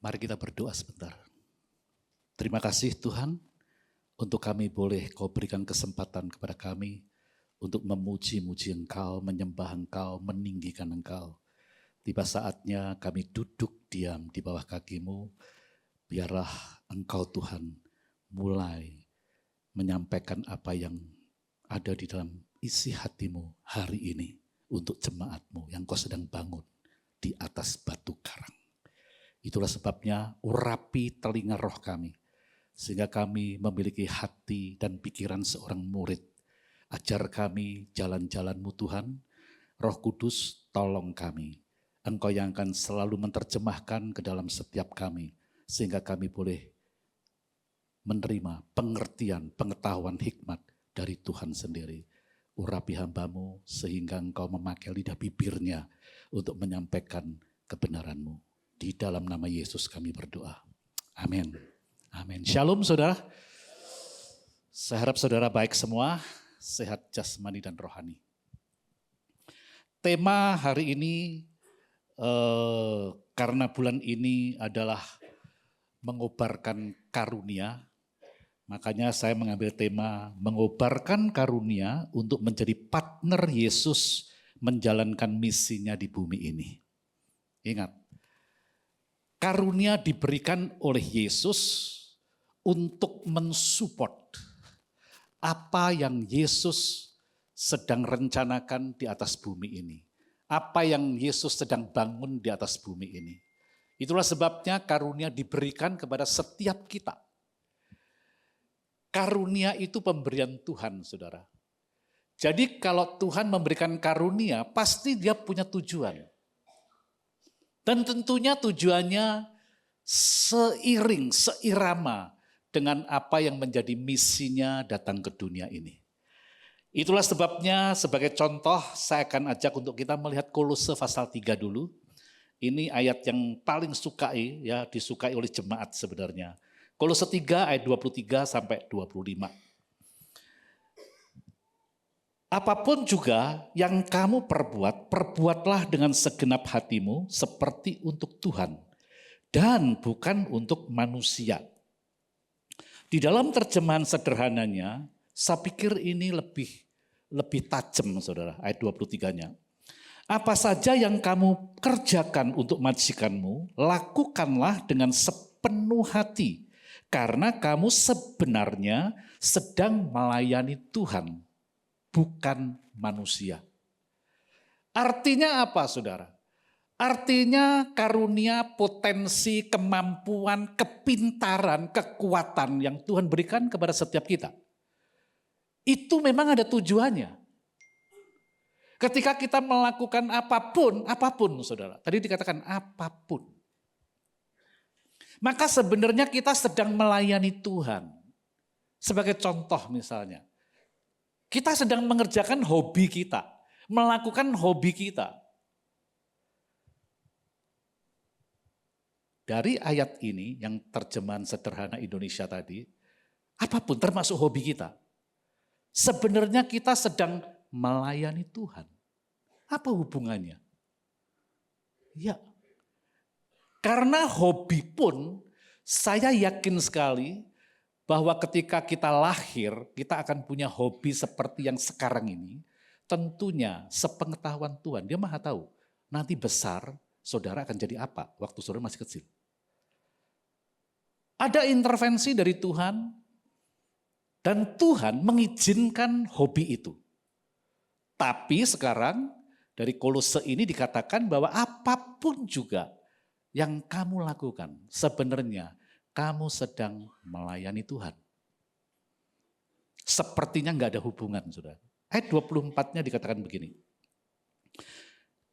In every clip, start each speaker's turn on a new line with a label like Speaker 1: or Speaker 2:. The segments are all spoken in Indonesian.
Speaker 1: Mari kita berdoa sebentar. Terima kasih Tuhan, untuk kami boleh Kau berikan kesempatan kepada kami untuk memuji-muji Engkau, menyembah Engkau, meninggikan Engkau. Tiba saatnya kami duduk diam di bawah kaki-Mu, biarlah Engkau Tuhan mulai menyampaikan apa yang ada di dalam isi hati-Mu hari ini untuk jemaat-Mu yang Kau sedang bangun di atas batu karang. Itulah sebabnya urapi telinga roh kami, sehingga kami memiliki hati dan pikiran seorang murid. Ajar kami jalan-jalan-Mu Tuhan, Roh Kudus tolong kami. Engkau yang akan selalu menerjemahkan ke dalam setiap kami, sehingga kami boleh menerima pengertian, pengetahuan, hikmat dari Tuhan sendiri. Urapi hamba-Mu sehingga Engkau memakai lidah bibirnya untuk menyampaikan kebenaran-Mu. Di dalam nama Yesus kami berdoa. Amin. Amin. Shalom saudara. Saya harap saudara baik semua, sehat jasmani dan rohani. Tema hari ini, karena bulan ini adalah mengobarkan karunia, makanya saya mengambil tema mengobarkan karunia untuk menjadi partner Yesus menjalankan misinya di bumi ini. Ingat, karunia diberikan oleh Yesus untuk mensupport apa yang Yesus sedang rencanakan di atas bumi ini. Apa yang Yesus sedang bangun di atas bumi ini. Itulah sebabnya karunia diberikan kepada setiap kita. Karunia itu pemberian Tuhan, saudara. Jadi kalau Tuhan memberikan karunia, pasti dia punya tujuan. Dan tentunya tujuannya seiring, seirama dengan apa yang menjadi misinya datang ke dunia ini. Itulah sebabnya sebagai contoh saya akan ajak untuk kita melihat Kolose pasal 3 dulu. Ini ayat yang paling disukai oleh jemaat sebenarnya. Kolose 3 ayat 23 sampai 25. Apapun juga yang kamu perbuat, perbuatlah dengan segenap hatimu seperti untuk Tuhan dan bukan untuk manusia. Di dalam terjemahan sederhananya, saya pikir ini lebih tajam, saudara, ayat 23-nya. Apa saja yang kamu kerjakan untuk majikanmu, lakukanlah dengan sepenuh hati, karena kamu sebenarnya sedang melayani Tuhan, bukan manusia. Artinya apa, saudara? Artinya karunia, potensi, kemampuan, kepintaran, kekuatan yang Tuhan berikan kepada setiap kita. Itu memang ada tujuannya. Ketika kita melakukan apapun saudara. Tadi dikatakan apapun. Maka sebenarnya kita sedang melayani Tuhan. Sebagai contoh misalnya. Kita sedang mengerjakan hobi kita, melakukan hobi kita. Dari ayat ini yang terjemahan sederhana Indonesia tadi, apapun termasuk hobi kita. Sebenarnya kita sedang melayani Tuhan. Apa hubungannya? Ya, karena hobi pun saya yakin sekali bahwa ketika kita lahir, kita akan punya hobi seperti yang sekarang ini. Tentunya sepengetahuan Tuhan, dia maha tahu. Nanti besar, saudara akan jadi apa waktu saudara masih kecil. Ada intervensi dari Tuhan, dan Tuhan mengizinkan hobi itu. Tapi sekarang dari Kolose ini dikatakan bahwa apapun juga yang kamu lakukan, sebenarnya kamu sedang melayani Tuhan. Sepertinya enggak ada hubungan, saudara. Ayat 24-nya dikatakan begini.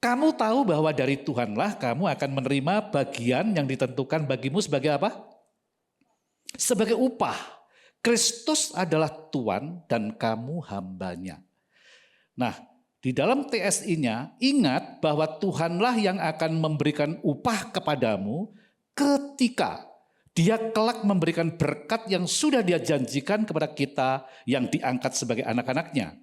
Speaker 1: Kamu tahu bahwa dari Tuhanlah kamu akan menerima bagian yang ditentukan bagimu sebagai apa? Sebagai upah. Kristus adalah Tuhan dan kamu hambanya. Nah, di dalam TSI-nya ingat bahwa Tuhanlah yang akan memberikan upah kepadamu ketika Dia kelak memberikan berkat yang sudah Dia janjikan kepada kita yang diangkat sebagai anak-anaknya.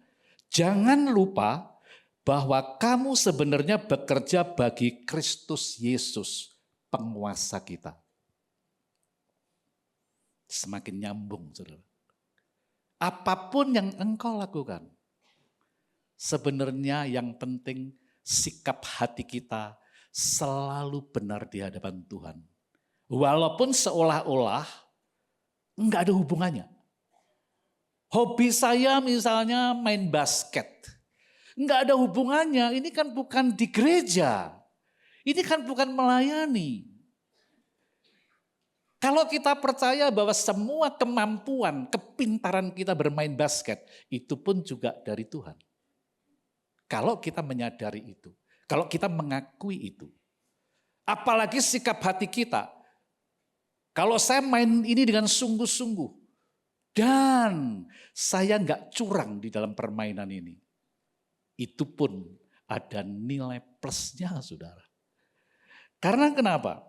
Speaker 1: Jangan lupa bahwa kamu sebenarnya bekerja bagi Kristus Yesus, penguasa kita. semakin nyambung, saudara. Apapun yang engkau lakukan, sebenarnya yang penting sikap hati kita selalu benar di hadapan Tuhan. Walaupun seolah-olah enggak ada hubungannya. Hobi saya misalnya main basket. Enggak ada hubungannya, ini kan bukan di gereja. Ini kan bukan melayani. Kalau kita percaya bahwa semua kemampuan, kepintaran kita bermain basket, itu pun juga dari Tuhan. Kalau kita menyadari itu, kalau kita mengakui itu. Apalagi sikap hati kita. Kalau saya main ini dengan sungguh-sungguh, dan saya nggak curang di dalam permainan ini, itu pun ada nilai plusnya, saudara. Karena kenapa?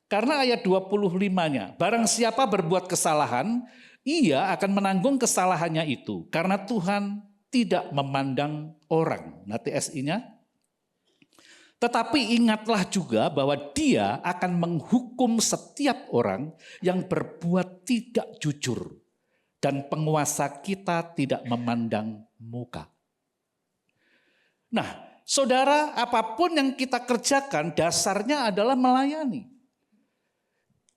Speaker 1: Karena ayat 25-nya, barang siapa berbuat kesalahan, ia akan menanggung kesalahannya itu. Karena Tuhan tidak memandang orang. Nah TSI-nya. Tetapi ingatlah juga bahwa dia akan menghukum setiap orang yang berbuat tidak jujur. Dan penguasa kita tidak memandang muka. Nah, saudara, apapun yang kita kerjakan dasarnya adalah melayani.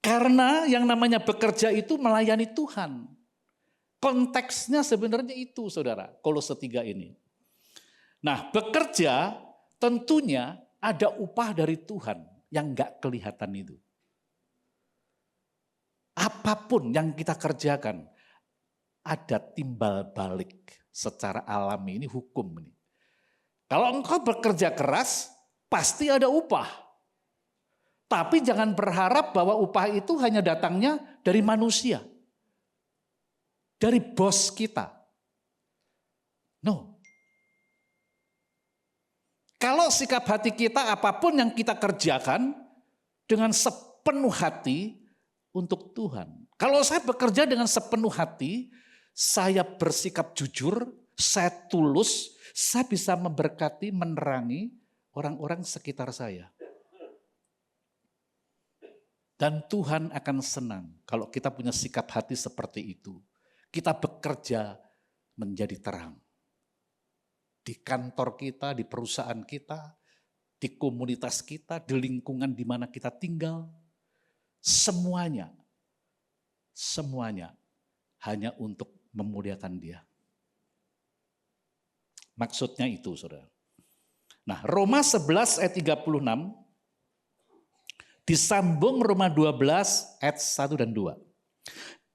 Speaker 1: Karena yang namanya bekerja itu melayani Tuhan. Konteksnya sebenarnya itu, saudara, Kolose 3 ini. Nah, bekerja tentunya ada upah dari Tuhan yang enggak kelihatan itu. Apapun yang kita kerjakan, ada timbal balik secara alami, ini hukum ini. Kalau engkau bekerja keras, pasti ada upah. Tapi jangan berharap bahwa upah itu hanya datangnya dari manusia. Dari bos kita. No. Kalau sikap hati kita apapun yang kita kerjakan dengan sepenuh hati untuk Tuhan. Kalau saya bekerja dengan sepenuh hati, saya bersikap jujur, saya tulus, saya bisa memberkati, menerangi orang-orang sekitar saya. Dan Tuhan akan senang kalau kita punya sikap hati seperti itu. Kita bekerja menjadi terang. Di kantor kita, di perusahaan kita, di komunitas kita, di lingkungan di mana kita tinggal. Semuanya hanya untuk memuliakan Dia. Maksudnya itu, saudara. Nah, Roma 11 ayat 36, disambung Roma 12 ayat 1 dan 2.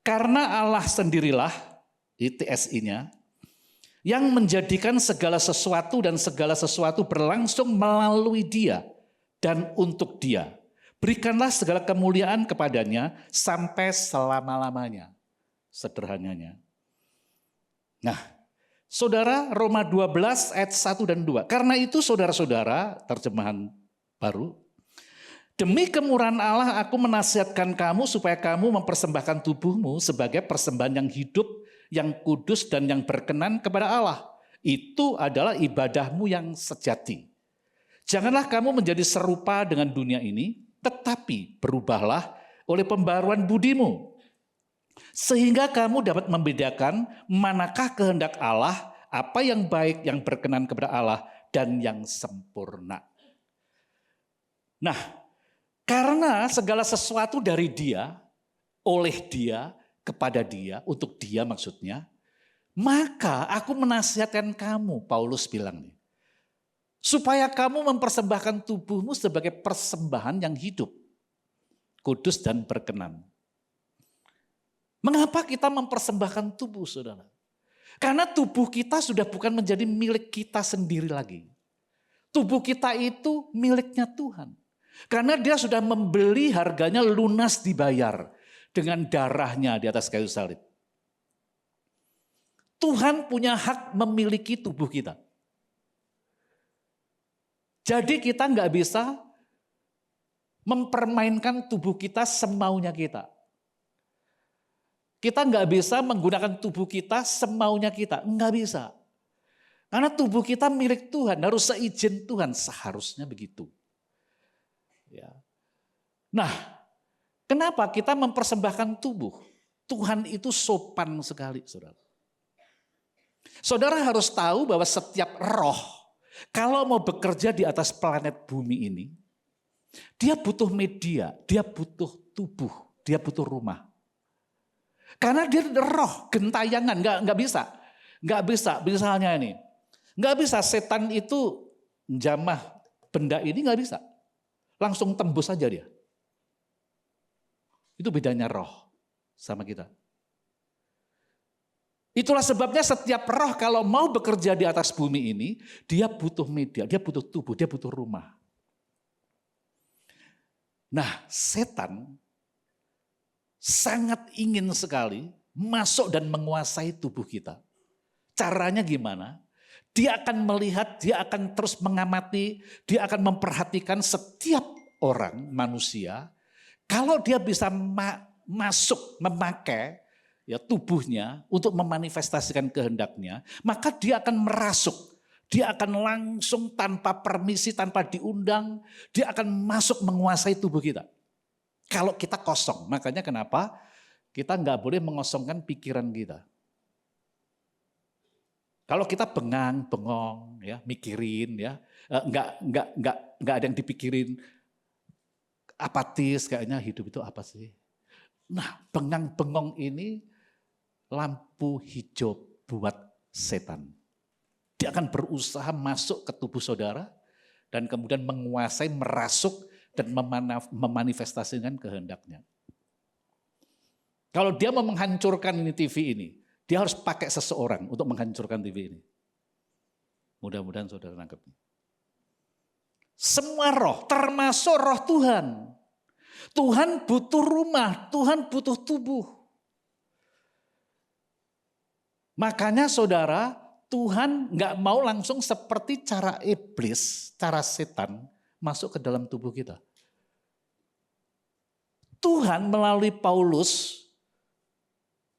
Speaker 1: Karena Allah sendirilah, TSI-nya, yang menjadikan segala sesuatu dan segala sesuatu berlangsung melalui Dia dan untuk Dia. Berikanlah segala kemuliaan kepadanya sampai selama-lamanya. Sederhananya. Nah, saudara, Roma 12 ayat 1 dan 2. Karena itu saudara-saudara, terjemahan baru, demi kemurahan Allah aku menasihatkan kamu supaya kamu mempersembahkan tubuhmu sebagai persembahan yang hidup, yang kudus dan yang berkenan kepada Allah. Itu adalah ibadahmu yang sejati. Janganlah kamu menjadi serupa dengan dunia ini, tetapi berubahlah oleh pembaruan budimu. Sehingga kamu dapat membedakan manakah kehendak Allah, apa yang baik, yang berkenan kepada Allah, dan yang sempurna. Nah, karena segala sesuatu dari Dia, oleh Dia, kepada Dia, untuk Dia maksudnya, maka aku menasihatkan kamu, Paulus bilang nih, supaya kamu mempersembahkan tubuhmu sebagai persembahan yang hidup, kudus dan berkenan. Mengapa kita mempersembahkan tubuh, saudara? Karena tubuh kita sudah bukan menjadi milik kita sendiri lagi. Tubuh kita itu miliknya Tuhan. Karena Dia sudah membeli, harganya lunas dibayar dengan darahnya di atas kayu salib. Tuhan punya hak memiliki tubuh kita. Jadi kita nggak bisa mempermainkan tubuh kita semaunya kita. Kita nggak bisa menggunakan tubuh kita semaunya kita, nggak bisa. Karena tubuh kita milik Tuhan, harus seizin Tuhan, seharusnya begitu. Ya. Nah, kenapa kita mempersembahkan tubuh? Tuhan itu sopan sekali, saudara. Saudara harus tahu bahwa setiap roh, kalau mau bekerja di atas planet bumi ini, dia butuh media, dia butuh tubuh, dia butuh rumah. Karena dia roh, gentayangan, nggak bisa. Nggak bisa, misalnya ini. Nggak bisa, setan itu jamah benda ini nggak bisa. Langsung tembus saja dia. Itu bedanya roh sama kita. Itulah sebabnya setiap roh kalau mau bekerja di atas bumi ini, dia butuh media, dia butuh tubuh, dia butuh rumah. Nah, setan sangat ingin sekali masuk dan menguasai tubuh kita. Caranya gimana? Dia akan melihat, dia akan terus mengamati, dia akan memperhatikan setiap orang manusia. Kalau dia bisa masuk, memakai ya tubuhnya untuk memanifestasikan kehendaknya, maka dia akan merasuk. Dia akan langsung tanpa permisi, tanpa diundang, dia akan masuk menguasai tubuh kita. Kalau kita kosong, makanya kenapa kita nggak boleh mengosongkan pikiran kita. Kalau kita bengong, ya, mikirin, ya, nggak ada yang dipikirin, apatis kayaknya hidup itu apa sih? Nah, bengong ini lampu hijau buat setan. Dia akan berusaha masuk ke tubuh saudara dan kemudian menguasai, merasuk dan memanifestasikan kehendaknya. Kalau dia mau menghancurkan ini TV ini, dia harus pakai seseorang untuk menghancurkan TV ini. Mudah-mudahan saudara nangkep. Semua roh, termasuk roh Tuhan. Tuhan butuh rumah, Tuhan butuh tubuh. Makanya saudara, Tuhan nggak mau langsung seperti cara iblis, cara setan masuk ke dalam tubuh kita. Tuhan melalui Paulus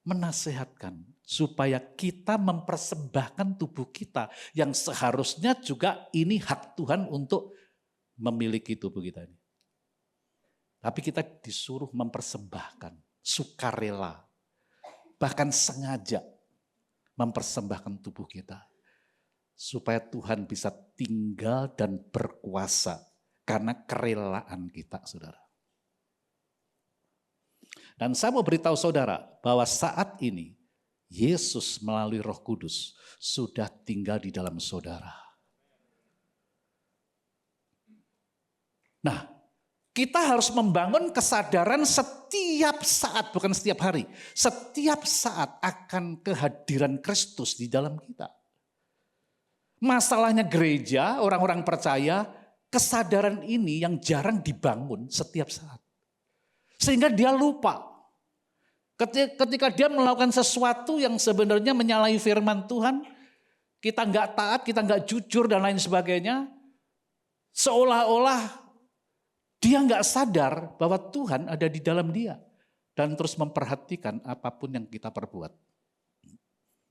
Speaker 1: menasehatkan supaya kita mempersembahkan tubuh kita yang seharusnya juga ini hak Tuhan untuk memiliki tubuh kita ini. Tapi kita disuruh mempersembahkan, sukarela, bahkan sengaja mempersembahkan tubuh kita. Supaya Tuhan bisa tinggal dan berkuasa karena kerelaan kita, saudara. Dan saya mau beritahu saudara bahwa saat ini Yesus melalui Roh Kudus sudah tinggal di dalam saudara. Nah, kita harus membangun kesadaran setiap saat, bukan setiap hari. Setiap saat akan kehadiran Kristus di dalam kita. Masalahnya gereja, orang-orang percaya, kesadaran ini yang jarang dibangun setiap saat. Sehingga dia lupa. Ketika dia melakukan sesuatu yang sebenarnya menyalahi firman Tuhan, kita nggak taat, kita nggak jujur dan lain sebagainya, seolah-olah dia nggak sadar bahwa Tuhan ada di dalam dia dan terus memperhatikan apapun yang kita perbuat.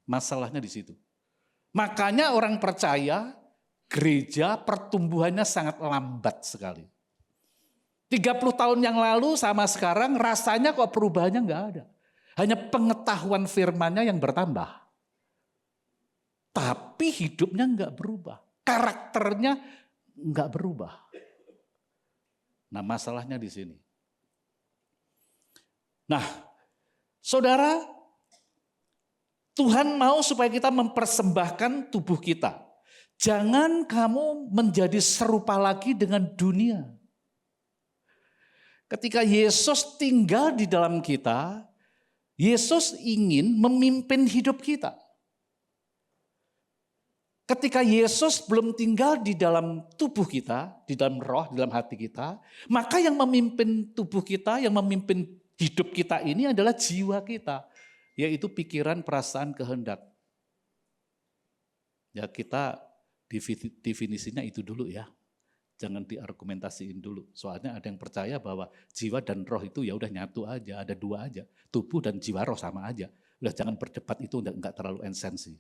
Speaker 1: Masalahnya di situ. Makanya orang percaya gereja pertumbuhannya sangat lambat sekali. 30 tahun yang lalu sama sekarang rasanya kok perubahannya nggak ada. Hanya pengetahuan firman-Nya yang bertambah. Tapi hidupnya nggak berubah. Karakternya nggak berubah. Nah, masalahnya di sini. Nah, saudara, Tuhan mau supaya kita mempersembahkan tubuh kita. Jangan kamu menjadi serupa lagi dengan dunia. Ketika Yesus tinggal di dalam kita, Yesus ingin memimpin hidup kita. Ketika Yesus belum tinggal di dalam tubuh kita, di dalam roh, di dalam hati kita, maka yang memimpin tubuh kita, yang memimpin hidup kita ini adalah jiwa kita, yaitu pikiran, perasaan, kehendak. Ya kita definisinya itu dulu ya, jangan diargumentasiin dulu. Soalnya ada yang percaya bahwa jiwa dan roh itu ya udah nyatu aja, ada dua aja, tubuh dan jiwa roh sama aja. Udah jangan berdebat itu, enggak terlalu esensi.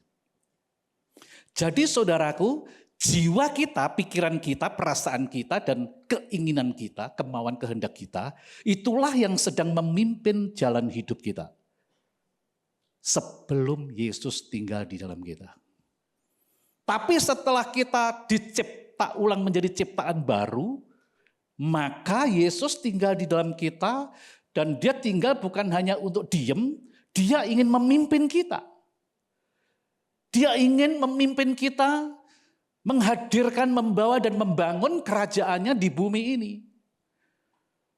Speaker 1: Jadi saudaraku, jiwa kita, pikiran kita, perasaan kita, dan keinginan kita, kemauan kehendak kita, itulah yang sedang memimpin jalan hidup kita. sebelum Yesus tinggal di dalam kita. Tapi setelah kita dicipta ulang menjadi ciptaan baru, maka Yesus tinggal di dalam kita dan dia tinggal bukan hanya untuk diem, dia ingin memimpin kita. Dia ingin memimpin kita, menghadirkan, membawa dan membangun kerajaannya di bumi ini.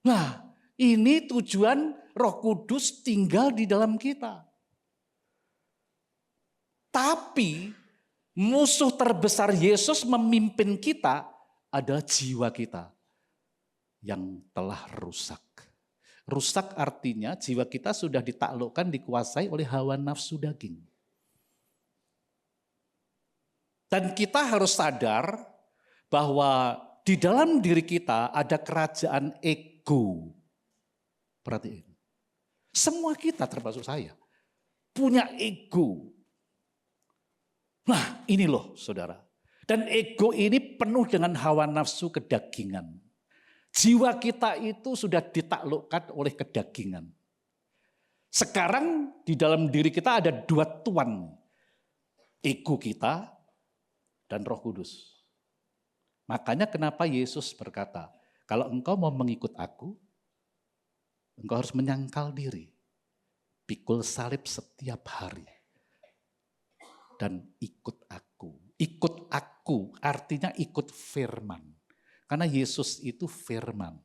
Speaker 1: Nah, ini tujuan Roh Kudus tinggal di dalam kita. Tapi musuh terbesar Yesus memimpin kita adalah jiwa kita yang telah rusak. Rusak artinya jiwa kita sudah ditaklukkan, dikuasai oleh hawa nafsu daging. Dan kita harus sadar bahwa di dalam diri kita ada kerajaan ego. Perhatiin. Semua kita termasuk saya punya ego. Nah ini loh saudara. Dan ego ini penuh dengan hawa nafsu kedagingan. Jiwa kita itu sudah ditaklukkan oleh kedagingan. Sekarang di dalam diri kita ada dua tuan. Ego kita dan Roh Kudus. Makanya kenapa Yesus berkata, kalau engkau mau mengikut aku, engkau harus menyangkal diri. Pikul salib setiap hari. Dan ikut aku. Ikut aku artinya ikut firman. Karena Yesus itu firman.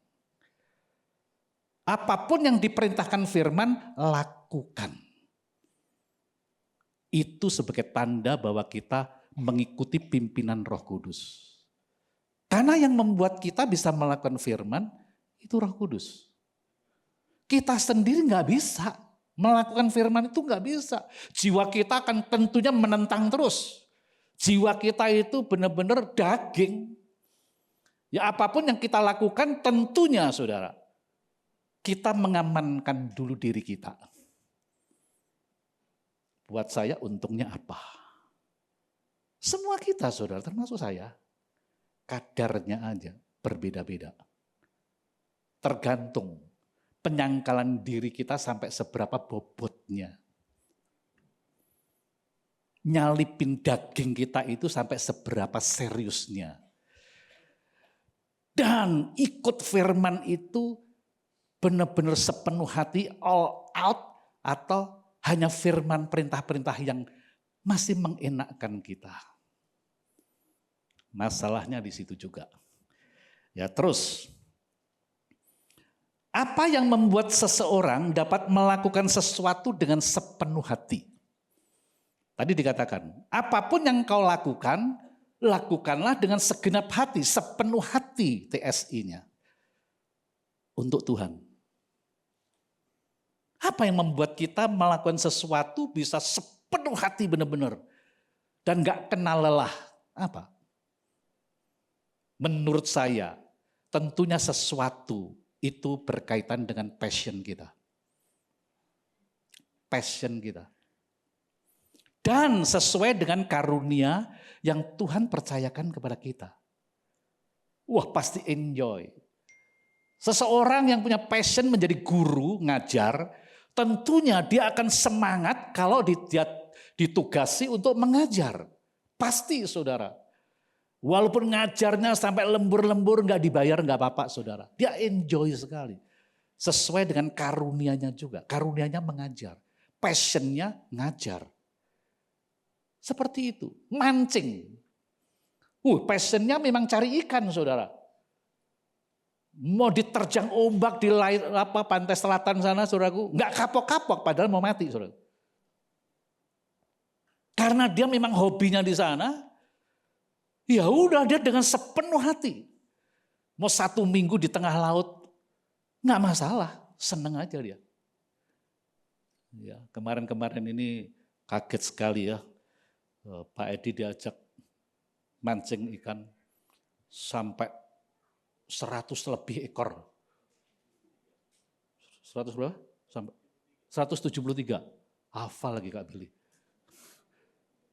Speaker 1: Apapun yang diperintahkan firman, lakukan. Itu sebagai tanda bahwa kita mengikuti pimpinan Roh Kudus. Karena yang membuat kita bisa melakukan firman, itu Roh Kudus. Kita sendiri nggak bisa melakukan firman, itu nggak bisa. Jiwa kita akan tentunya menentang terus. Jiwa kita itu benar-benar daging. Ya apapun yang kita lakukan tentunya saudara, kita mengamankan dulu diri kita. Buat saya untungnya apa? Semua kita saudara, termasuk saya, kadarnya aja berbeda-beda. Tergantung penyangkalan diri kita sampai seberapa bobotnya. Nyalipin daging kita itu sampai seberapa seriusnya. Dan ikut firman itu benar-benar sepenuh hati, all out, atau hanya firman perintah-perintah yang masih mengenakkan kita. Masalahnya di situ juga. Ya terus, apa yang membuat seseorang dapat melakukan sesuatu dengan sepenuh hati? Tadi dikatakan, apapun yang kau lakukan, lakukanlah dengan segenap hati, sepenuh hati TSI-nya. Untuk Tuhan. Apa yang membuat kita melakukan sesuatu bisa sepenuh hati benar-benar. Dan gak kenal lelah. Apa? Menurut saya, tentunya sesuatu itu berkaitan dengan passion kita. Passion kita. Dan sesuai dengan karunia yang Tuhan percayakan kepada kita. Wah pasti enjoy. Seseorang yang punya passion menjadi guru, ngajar, tentunya dia akan semangat kalau dia ditugasi untuk mengajar. Pasti saudara. Walaupun ngajarnya sampai lembur-lembur gak dibayar gak apa-apa saudara. Dia enjoy sekali. Sesuai dengan karunianya juga. Karunianya mengajar. Passionnya ngajar. Seperti itu. Mancing. Passionnya memang cari ikan saudara. Mau diterjang ombak di pantai selatan sana saudaraku. Gak kapok-kapok padahal mau mati saudara. Karena dia memang hobinya di sana. Ya udah dia dengan sepenuh hati. Mau 1 minggu di tengah laut. Gak masalah. Seneng aja dia. Ya, kemarin-kemarin ini kaget sekali ya. Pak Edi diajak mancing ikan sampai 100 lebih ekor. 100 berapa? Sampai 173. Hafal lagi Kak Billy.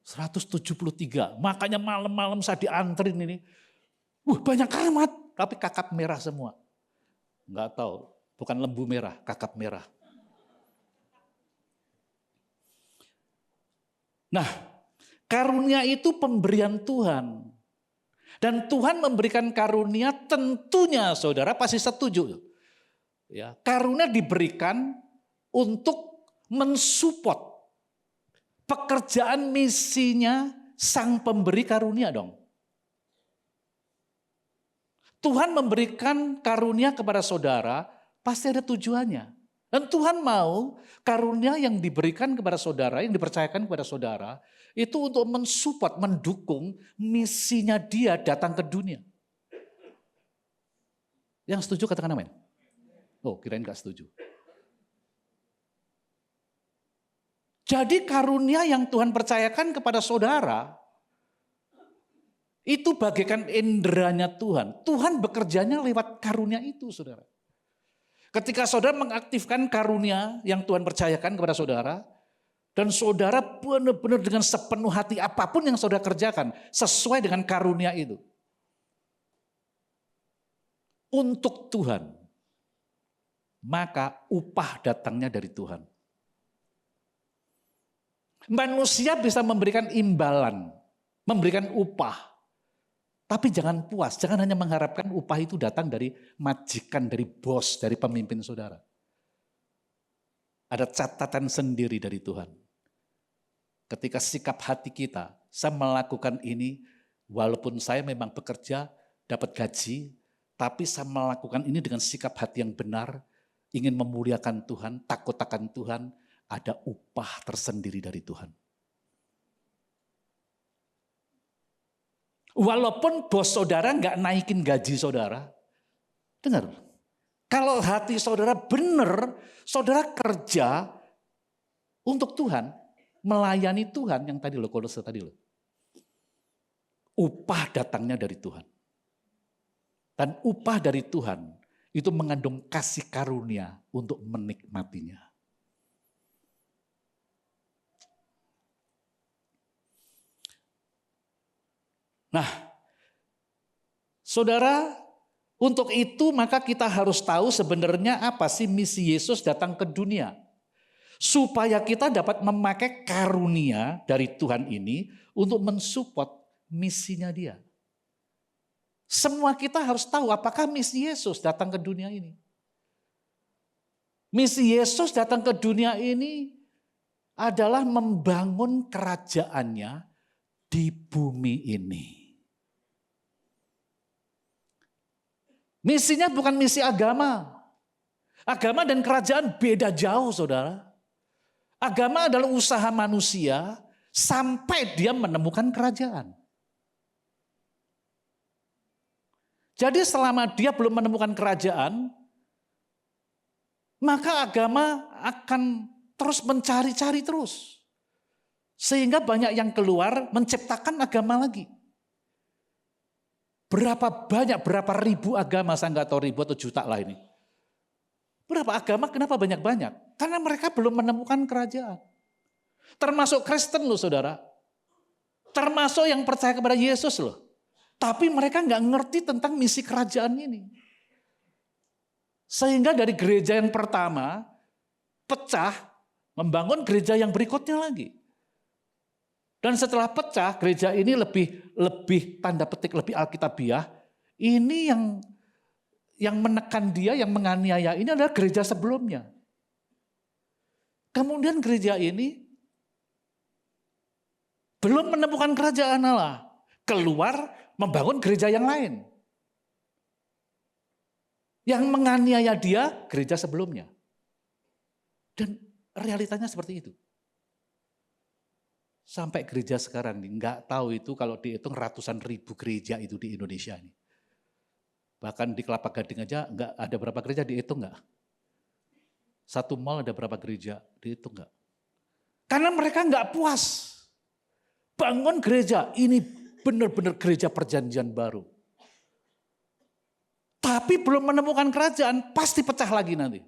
Speaker 1: 173. Makanya malam-malam saya dianterin ini. Banyak amat. Tapi kakap merah semua. Enggak tahu. Bukan lembu merah, kakap merah. Nah, karunia itu pemberian Tuhan. Dan Tuhan memberikan karunia tentunya saudara pasti setuju. Ya, karunia diberikan untuk mensupport pekerjaan misinya sang pemberi karunia dong. Tuhan memberikan karunia kepada saudara pasti ada tujuannya. Dan Tuhan mau karunia yang diberikan kepada saudara, yang dipercayakan kepada saudara, itu untuk mensupport, mendukung misinya dia datang ke dunia. Yang setuju katakan amin. Oh, kirain gak setuju. Jadi karunia yang Tuhan percayakan kepada saudara, itu bagaikan inderanya Tuhan. Tuhan bekerjanya lewat karunia itu, saudara. Ketika saudara mengaktifkan karunia yang Tuhan percayakan kepada saudara, dan saudara benar-benar dengan sepenuh hati apapun yang saudara kerjakan, sesuai dengan karunia itu. Untuk Tuhan, maka upah datangnya dari Tuhan. Manusia bisa memberikan imbalan, memberikan upah. Tapi jangan puas, jangan hanya mengharapkan upah itu datang dari majikan, dari bos, dari pemimpin saudara. Ada catatan sendiri dari Tuhan. Ketika sikap hati kita, saya melakukan ini, walaupun saya memang bekerja, dapat gaji, tapi saya melakukan ini dengan sikap hati yang benar, ingin memuliakan Tuhan, takut akan Tuhan, ada upah tersendiri dari Tuhan. Walaupun bos saudara nggak naikin gaji saudara, dengar, kalau hati saudara benar, saudara kerja untuk Tuhan, melayani Tuhan yang tadi lo, Kolose tadi lo. Upah datangnya dari Tuhan. Dan upah dari Tuhan itu mengandung kasih karunia untuk menikmatinya. Nah, saudara, untuk itu maka kita harus tahu sebenarnya apa sih misi Yesus datang ke dunia. Supaya kita dapat memakai karunia dari Tuhan ini untuk mensupport misinya dia. Semua kita harus tahu apakah misi Yesus datang ke dunia ini. Misi Yesus datang ke dunia ini adalah membangun kerajaannya di bumi ini. Misinya bukan misi agama. Agama dan kerajaan beda jauh, saudara. Agama adalah usaha manusia sampai dia menemukan kerajaan. Jadi selama dia belum menemukan kerajaan, maka agama akan terus mencari-cari terus. Sehingga banyak yang keluar menciptakan agama lagi. Berapa banyak, berapa ribu agama, saya nggak tahu ribu atau juta lah ini. Berapa agama, kenapa banyak-banyak? Karena mereka belum menemukan kerajaan. Termasuk Kristen loh saudara. Termasuk yang percaya kepada Yesus loh. Tapi mereka nggak ngerti tentang misi kerajaan ini. Sehingga dari gereja yang pertama, pecah, membangun gereja yang berikutnya lagi. Dan setelah pecah, gereja ini lebih tanda petik, lebih alkitabiah. Ini yang menekan dia, yang menganiaya ini adalah gereja sebelumnya. Kemudian gereja ini belum menemukan kerajaan Allah. Keluar membangun gereja yang lain. Yang menganiaya dia, gereja sebelumnya. Dan realitanya seperti itu. Sampai gereja sekarang nih, nggak tahu itu kalau dihitung ratusan ribu gereja itu di Indonesia ini. Bahkan di Kelapa Gading aja nggak ada berapa gereja dihitung nggak? Satu mall ada berapa gereja dihitung nggak? Karena mereka nggak puas. Bangun gereja, ini benar-benar gereja perjanjian baru. Tapi belum menemukan kerajaan, pasti pecah lagi nanti.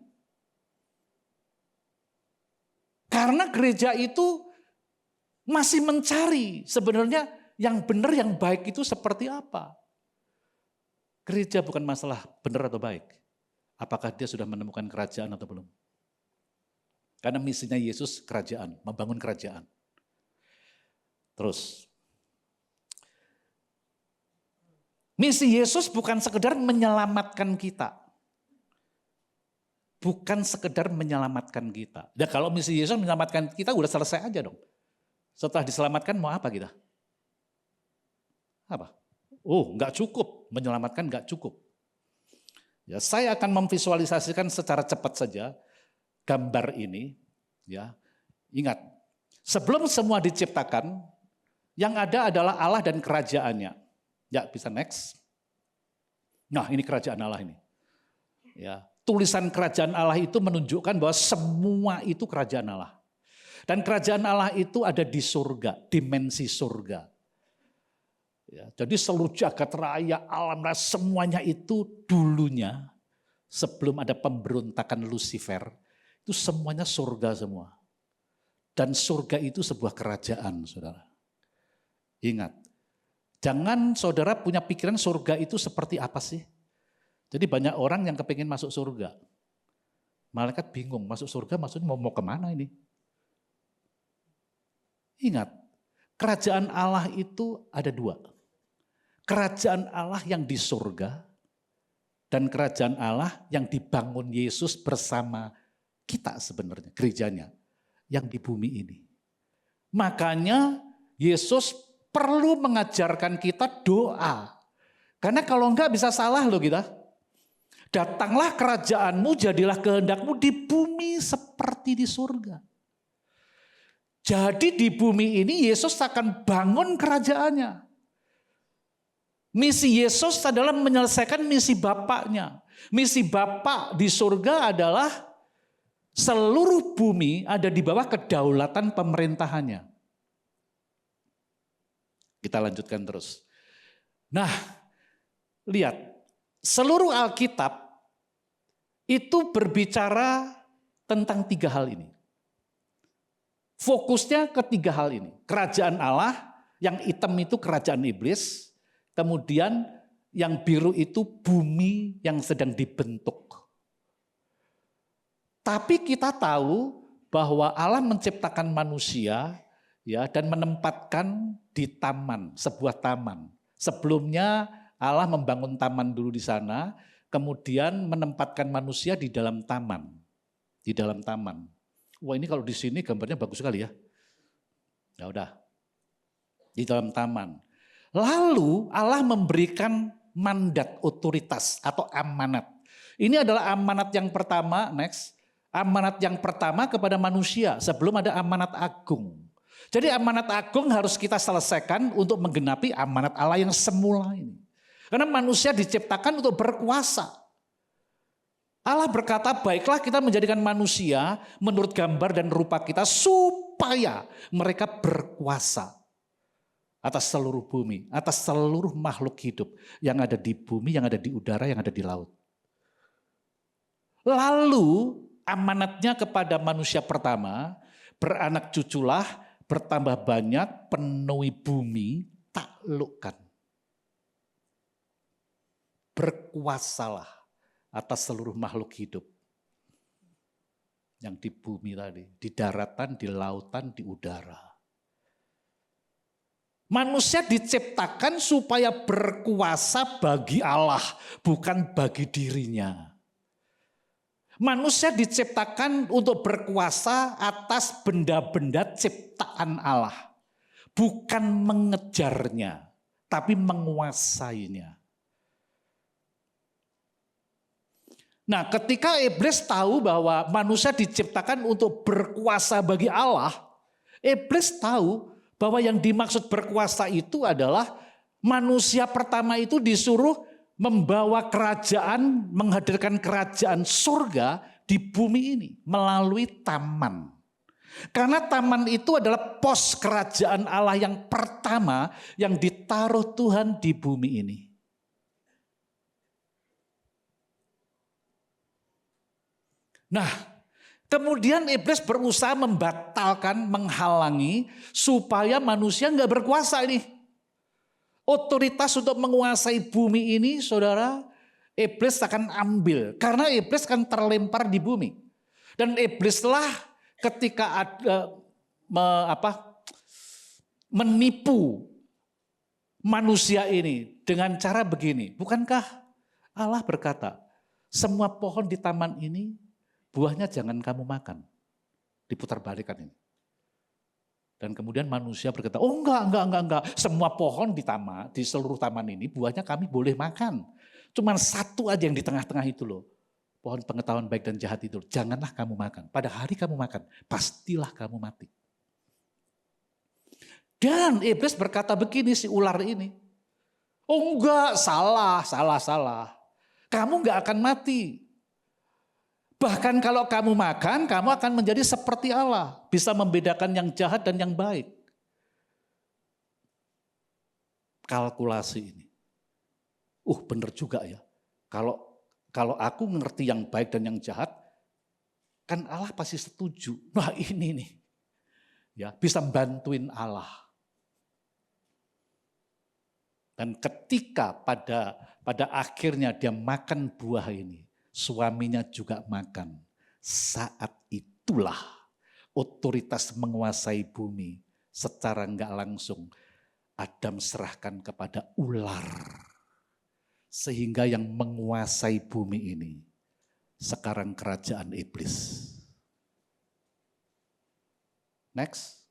Speaker 1: Karena gereja itu masih mencari sebenarnya yang benar, yang baik itu seperti apa. Gereja bukan masalah benar atau baik. Apakah dia sudah menemukan kerajaan atau belum. Karena misinya Yesus kerajaan, membangun kerajaan. Terus, misi Yesus bukan sekedar menyelamatkan kita. Bukan sekedar menyelamatkan kita. Dan kalau misi Yesus menyelamatkan kita udah selesai aja dong. Setelah diselamatkan mau apa kita? Apa? Oh, nggak cukup. Menyelamatkan nggak cukup. Ya, saya akan memvisualisasikan secara cepat saja gambar ini. Ya, ingat, sebelum semua diciptakan, yang ada adalah Allah dan kerajaannya. Ya, bisa next. Nah, ini kerajaan Allah ini. Ya, tulisan kerajaan Allah itu menunjukkan bahwa semua itu kerajaan Allah. Dan kerajaan Allah itu ada di surga, dimensi surga. Ya, jadi seluruh jagat raya, alam raya, semuanya itu dulunya sebelum ada pemberontakan Lucifer, itu semuanya surga semua. Dan surga itu sebuah kerajaan, saudara. Ingat, jangan saudara punya pikiran surga itu seperti apa sih? Jadi banyak orang yang kepingin masuk surga. Malaikat bingung, masuk surga maksudnya mau kemana ini? Ingat, kerajaan Allah itu ada dua. Kerajaan Allah yang di surga dan kerajaan Allah yang dibangun Yesus bersama kita sebenarnya, gerejanya, yang di bumi ini. Makanya Yesus perlu mengajarkan kita doa. Karena kalau enggak bisa salah loh kita. Datanglah kerajaanmu, jadilah kehendakmu di bumi seperti di surga. Jadi di bumi ini Yesus akan bangun kerajaannya. Misi Yesus adalah menyelesaikan misi Bapaknya. Misi Bapa di surga adalah seluruh bumi ada di bawah kedaulatan pemerintahannya. Kita lanjutkan terus. Nah, lihat, seluruh Alkitab itu berbicara tentang tiga hal ini. Fokusnya ke tiga hal ini. Kerajaan Allah, yang hitam itu kerajaan iblis. Kemudian yang biru itu bumi yang sedang dibentuk. Tapi kita tahu bahwa Allah menciptakan manusia ya dan menempatkan di taman, sebuah taman. Sebelumnya Allah membangun taman dulu di sana, kemudian menempatkan manusia di dalam taman. Di dalam taman. Wah, ini kalau di sini gambarnya bagus sekali ya. Ya udah. Di dalam taman. Lalu Allah memberikan mandat otoritas atau amanat. Ini adalah amanat yang pertama, next. Amanat yang pertama kepada manusia sebelum ada amanat agung. Jadi amanat agung harus kita selesaikan untuk menggenapi amanat Allah yang semula ini. Karena manusia diciptakan untuk berkuasa. Allah berkata, baiklah kita menjadikan manusia menurut gambar dan rupa kita supaya mereka berkuasa atas seluruh bumi, atas seluruh makhluk hidup yang ada di bumi, yang ada di udara, yang ada di laut. Lalu amanatnya kepada manusia pertama, beranak cuculah, bertambah banyak, penuhi bumi, taklukkan. Berkuasalah atas seluruh makhluk hidup yang di bumi tadi, di daratan, di lautan, di udara. Manusia diciptakan supaya berkuasa bagi Allah, bukan bagi dirinya. Manusia diciptakan untuk berkuasa atas benda-benda ciptaan Allah, bukan mengejarnya, tapi menguasainya. Nah, ketika iblis tahu bahwa manusia diciptakan untuk berkuasa bagi Allah, iblis tahu bahwa yang dimaksud berkuasa itu adalah manusia pertama itu disuruh membawa kerajaan, menghadirkan kerajaan surga di bumi ini melalui taman. Karena taman itu adalah pos kerajaan Allah yang pertama yang ditaruh Tuhan di bumi ini. Nah, kemudian iblis berusaha membatalkan, menghalangi supaya manusia nggak berkuasa ini. Otoritas untuk menguasai bumi ini, saudara, iblis akan ambil. Karena iblis akan terlempar di bumi. Dan iblislah ketika ada menipu manusia ini dengan cara begini. Bukankah Allah berkata, semua pohon di taman ini buahnya jangan kamu makan. Diputar-balikan ini. Dan kemudian manusia berkata, oh enggak. Semua pohon di seluruh taman ini buahnya kami boleh makan. Cuman satu aja yang di tengah-tengah itu loh. Pohon pengetahuan baik dan jahat itu. Janganlah kamu makan. Pada hari kamu makan, pastilah kamu mati. Dan iblis berkata begini si ular ini. Oh enggak, salah. Kamu enggak akan mati. Bahkan kalau kamu makan, kamu akan menjadi seperti Allah. Bisa membedakan yang jahat dan yang baik. Kalkulasi ini. Benar juga ya. Kalau aku ngerti yang baik dan yang jahat, kan Allah pasti setuju. Nah ini nih. Ya, bisa bantuin Allah. Dan ketika pada akhirnya dia makan buah ini, suaminya juga makan. Saat itulah otoritas menguasai bumi secara enggak langsung Adam serahkan kepada ular. Sehingga yang menguasai bumi ini sekarang kerajaan iblis. Next.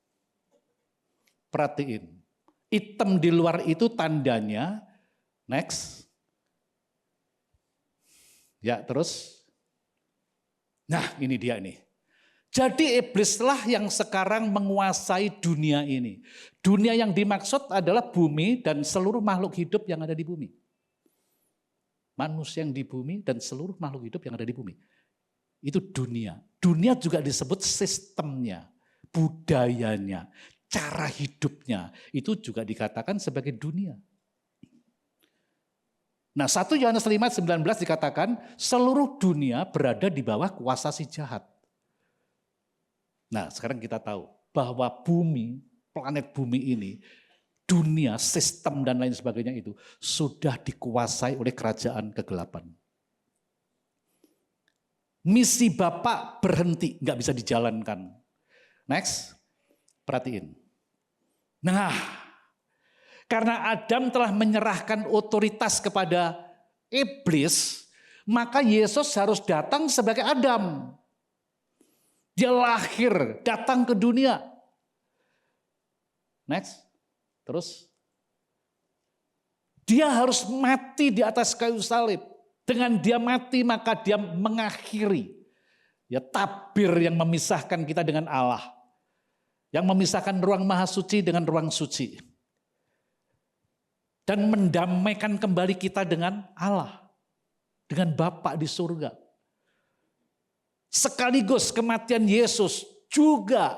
Speaker 1: Perhatiin. Hitam di luar itu tandanya, next. Ya terus. Nah ini dia nih. Jadi iblislah yang sekarang menguasai dunia ini. Dunia yang dimaksud adalah bumi dan seluruh makhluk hidup yang ada di bumi. Manusia yang di bumi dan seluruh makhluk hidup yang ada di bumi. Itu dunia. Dunia juga disebut sistemnya, budayanya. Cara hidupnya itu juga dikatakan sebagai dunia. Nah 1 Yohanes 5:19 dikatakan seluruh dunia berada di bawah kuasa si jahat. Nah sekarang kita tahu bahwa bumi, planet bumi ini, dunia, sistem dan lain sebagainya itu sudah dikuasai oleh kerajaan kegelapan. Misi Bapak berhenti, nggak bisa dijalankan. Next. Perhatiin. Nah, karena Adam telah menyerahkan otoritas kepada iblis, maka Yesus harus datang sebagai Adam. Dia lahir, datang ke dunia. Next. Terus. Dia harus mati di atas kayu salib. Dengan dia mati maka dia mengakhiri ya tabir yang memisahkan kita dengan Allah. Yang memisahkan ruang maha suci dengan ruang suci. Dan mendamaikan kembali kita dengan Allah. Dengan Bapa di surga. Sekaligus kematian Yesus juga.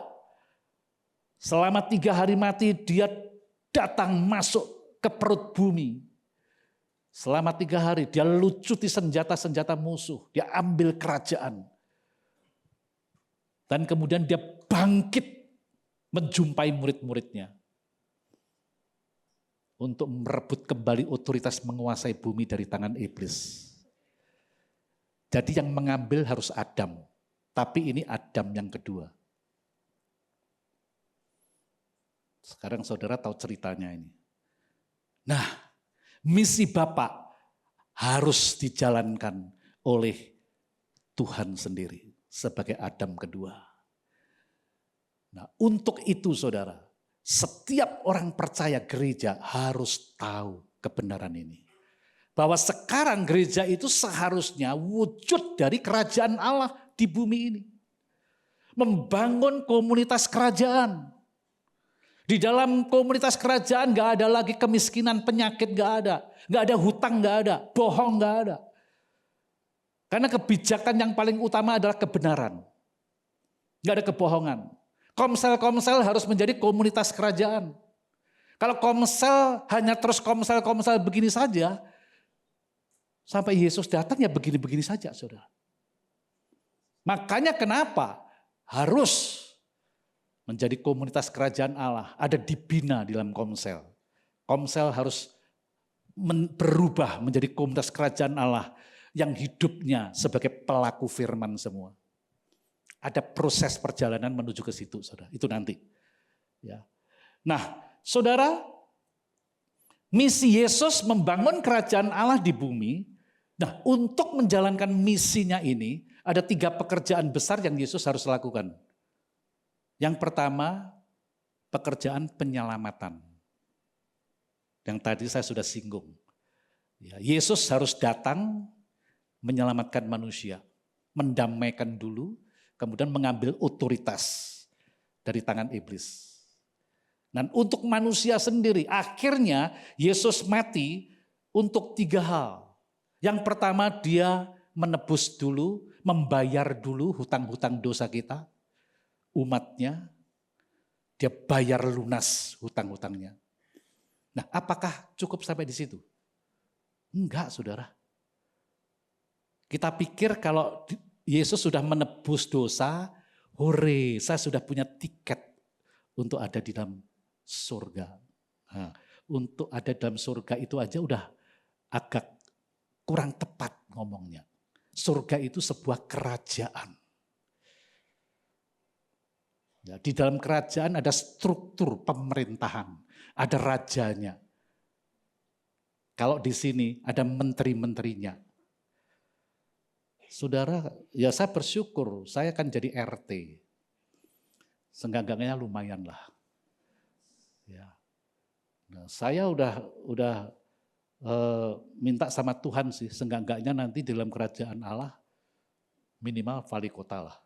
Speaker 1: Selama 3 hari mati dia datang masuk ke perut bumi. Selama 3 hari dia lucuti senjata-senjata musuh. Dia ambil kerajaan. Dan kemudian dia bangkit. Menjumpai murid-muridnya untuk merebut kembali otoritas menguasai bumi dari tangan iblis. Jadi yang mengambil harus Adam, tapi ini Adam yang kedua. Sekarang saudara tahu ceritanya ini. Nah, misi Bapak harus dijalankan oleh Tuhan sendiri sebagai Adam kedua. Nah, untuk itu saudara, setiap orang percaya gereja harus tahu kebenaran ini. Bahwa sekarang gereja itu seharusnya wujud dari kerajaan Allah di bumi ini. Membangun komunitas kerajaan. Di dalam komunitas kerajaan gak ada lagi kemiskinan, penyakit gak ada. Gak ada hutang gak ada, bohong gak ada. Karena kebijakan yang paling utama adalah kebenaran. Gak ada kebohongan. Komsel-komsel harus menjadi komunitas kerajaan. Kalau komsel hanya terus komsel begini saja, sampai Yesus datang ya begini-begini saja, saudara. Makanya kenapa harus menjadi komunitas kerajaan Allah, ada dibina di dalam komsel. Komsel harus berubah menjadi komunitas kerajaan Allah yang hidupnya sebagai pelaku firman semua. Ada proses perjalanan menuju ke situ, saudara. Itu nanti. Ya. Nah, saudara, misi Yesus membangun kerajaan Allah di bumi. Nah, untuk menjalankan misinya ini, ada 3 pekerjaan besar yang Yesus harus lakukan. Yang pertama, pekerjaan penyelamatan. Yang tadi saya sudah singgung. Ya, Yesus harus datang menyelamatkan manusia, mendamaikan dulu, kemudian mengambil otoritas dari tangan iblis. Dan untuk manusia sendiri, akhirnya Yesus mati untuk 3 hal. Yang pertama, dia menebus dulu, membayar dulu hutang-hutang dosa kita, umatnya. Dia bayar lunas hutang-hutangnya. Nah, apakah cukup sampai di situ? Enggak, saudara. Kita pikir kalau Yesus sudah menebus dosa, hore, saya sudah punya tiket untuk ada di dalam surga. Nah, untuk ada dalam surga itu aja udah agak kurang tepat ngomongnya. Surga itu sebuah kerajaan. Ya, di dalam kerajaan ada struktur pemerintahan, ada rajanya. Kalau di sini ada menteri-menterinya. Saudara, ya saya bersyukur, saya kan jadi RT. Seenggak-enggaknya lumayan lah. Ya. Nah, saya udah minta sama Tuhan sih, seenggak-enggaknya nanti dalam kerajaan Allah minimal wali kota lah.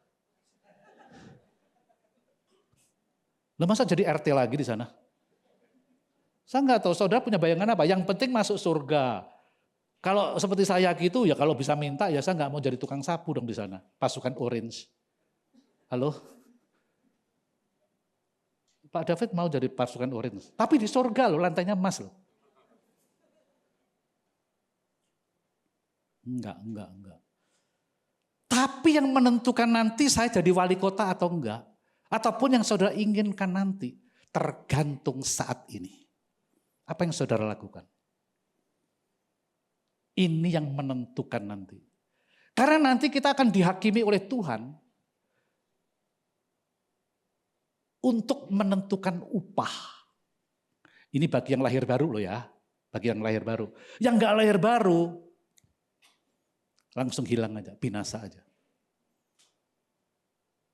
Speaker 1: Lah masa jadi RT lagi di sana? Saya nggak tahu, saudara punya bayangan apa? Yang penting masuk surga. Kalau seperti saya gitu, ya kalau bisa minta, ya saya nggak mau jadi tukang sapu dong di sana. Pasukan Orange. Halo? Pak David mau jadi pasukan Orange. Tapi di surga loh, lantainya emas loh. Enggak. Tapi yang menentukan nanti saya jadi wali kota atau enggak, ataupun yang saudara inginkan nanti, tergantung saat ini. Apa yang saudara lakukan? Ini yang menentukan nanti. Karena nanti kita akan dihakimi oleh Tuhan untuk menentukan upah. Ini bagi yang lahir baru loh ya, bagi yang lahir baru. Yang enggak lahir baru, langsung hilang aja, binasa aja.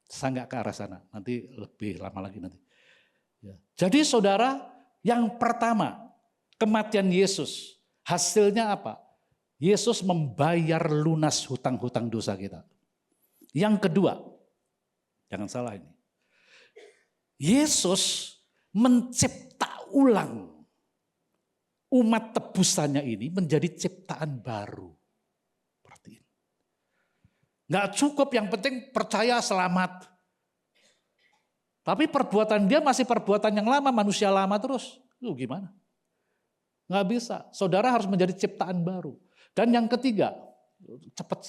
Speaker 1: Saya enggak ke arah sana, nanti lebih lama lagi nanti. Ya. Jadi saudara, yang pertama, kematian Yesus, hasilnya apa? Yesus membayar lunas hutang-hutang dosa kita. Yang kedua, jangan salah ini. Yesus mencipta ulang umat tebusannya ini menjadi ciptaan baru. Perhatiin. Nggak cukup, yang penting percaya selamat. Tapi perbuatan dia masih perbuatan yang lama, manusia lama terus. Lu gimana? Nggak bisa. Saudara harus menjadi ciptaan baru. Dan yang ketiga,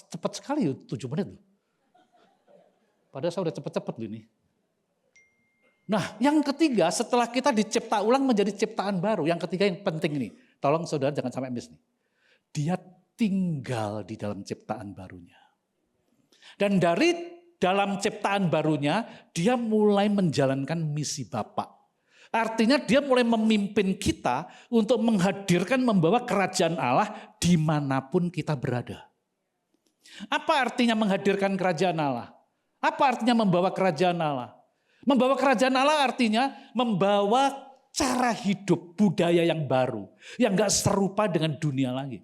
Speaker 1: cepat sekali 7 menit. Padahal saya udah cepet-cepet ini. Nah, yang ketiga setelah kita dicipta ulang menjadi ciptaan baru, yang ketiga yang penting ini, tolong saudara jangan sampai miss nih. Dia tinggal di dalam ciptaan barunya. Dan dari dalam ciptaan barunya, dia mulai menjalankan misi Bapa. Artinya dia mulai memimpin kita untuk menghadirkan, membawa kerajaan Allah dimanapun kita berada. Apa artinya menghadirkan kerajaan Allah? Apa artinya membawa kerajaan Allah? Membawa kerajaan Allah artinya membawa cara hidup, budaya yang baru, yang gak serupa dengan dunia lagi.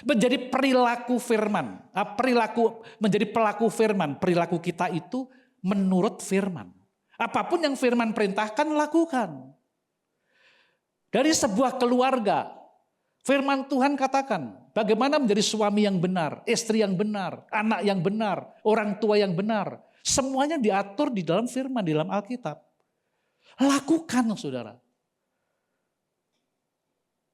Speaker 1: Menjadi perilaku firman, menjadi pelaku firman, perilaku kita itu menurut firman. Apapun yang firman perintahkan, lakukan. Dari sebuah keluarga, firman Tuhan katakan, bagaimana menjadi suami yang benar, istri yang benar, anak yang benar, orang tua yang benar. Semuanya diatur di dalam firman, di dalam Alkitab. Lakukan, saudara.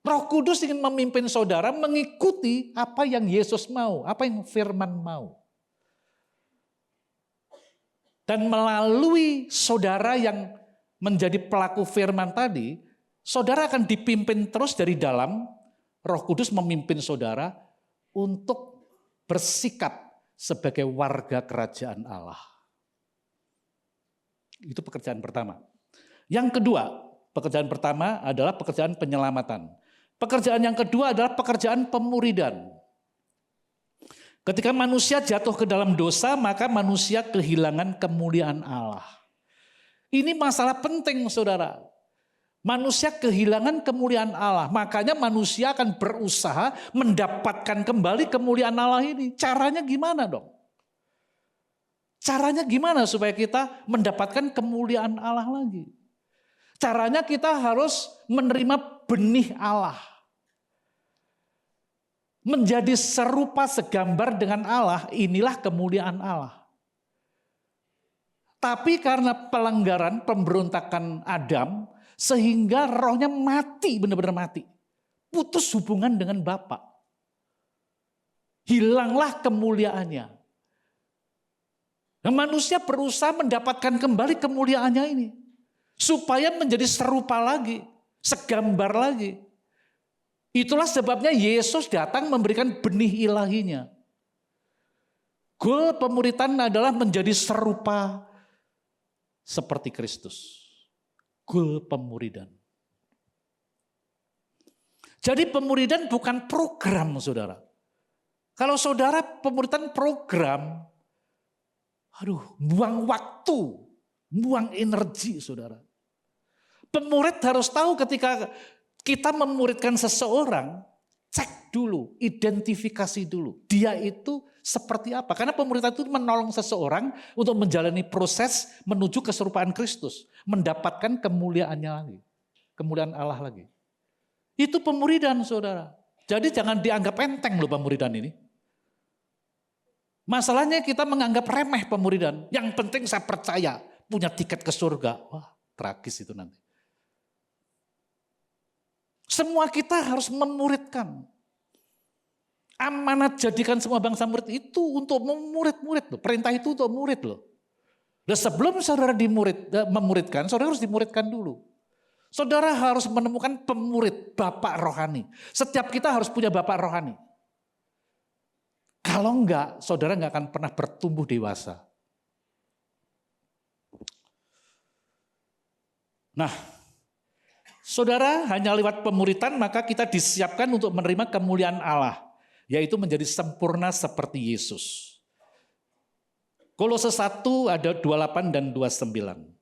Speaker 1: Roh Kudus ingin memimpin saudara mengikuti apa yang Yesus mau, apa yang firman mau. Dan melalui saudara yang menjadi pelaku firman tadi, saudara akan dipimpin terus dari dalam. Roh Kudus memimpin saudara untuk bersikap sebagai warga kerajaan Allah. Itu pekerjaan pertama. Yang kedua, pekerjaan pertama adalah pekerjaan penyelamatan. Pekerjaan yang kedua adalah pekerjaan pemuridan. Ketika manusia jatuh ke dalam dosa, maka manusia kehilangan kemuliaan Allah. Ini masalah penting, saudara. Manusia kehilangan kemuliaan Allah. Makanya manusia akan berusaha mendapatkan kembali kemuliaan Allah ini. Caranya gimana dong? Caranya gimana supaya kita mendapatkan kemuliaan Allah lagi? Caranya kita harus menerima benih Allah. Menjadi serupa segambar dengan Allah, inilah kemuliaan Allah. Tapi karena pelanggaran, pemberontakan Adam, sehingga rohnya mati, benar-benar mati. Putus hubungan dengan Bapa. Hilanglah kemuliaannya. Nah, manusia berusaha mendapatkan kembali kemuliaannya ini. Supaya menjadi serupa lagi, segambar lagi. Itulah sebabnya Yesus datang memberikan benih ilahinya. Goal pemuridan adalah menjadi serupa seperti Kristus. Goal pemuridan. Jadi pemuridan bukan program, saudara. Kalau saudara pemuridan program, buang waktu, buang energi, saudara. Pemurid harus tahu ketika kita memuridkan seseorang, cek dulu, identifikasi dulu. Dia itu seperti apa? Karena pemuridan itu menolong seseorang untuk menjalani proses menuju keserupaan Kristus. Mendapatkan kemuliaannya lagi. Kemuliaan Allah lagi. Itu pemuridan, saudara. Jadi jangan dianggap enteng loh pemuridan ini. Masalahnya kita menganggap remeh pemuridan. Yang penting saya percaya, punya tiket ke surga. Wah, tragis itu nanti. Semua kita harus memuridkan. Amanat jadikan semua bangsa murid itu untuk memurid-murid loh. Perintah itu untuk murid loh. Dan sebelum saudara memuridkan, saudara harus dimuridkan dulu. Saudara harus menemukan pemurid, bapak rohani. Setiap kita harus punya bapak rohani. Kalau enggak, saudara enggak akan pernah bertumbuh dewasa. Nah, saudara, hanya lewat pemuridan maka kita disiapkan untuk menerima kemuliaan Allah, yaitu menjadi sempurna seperti Yesus. Kolose 1 ada 28 dan 29.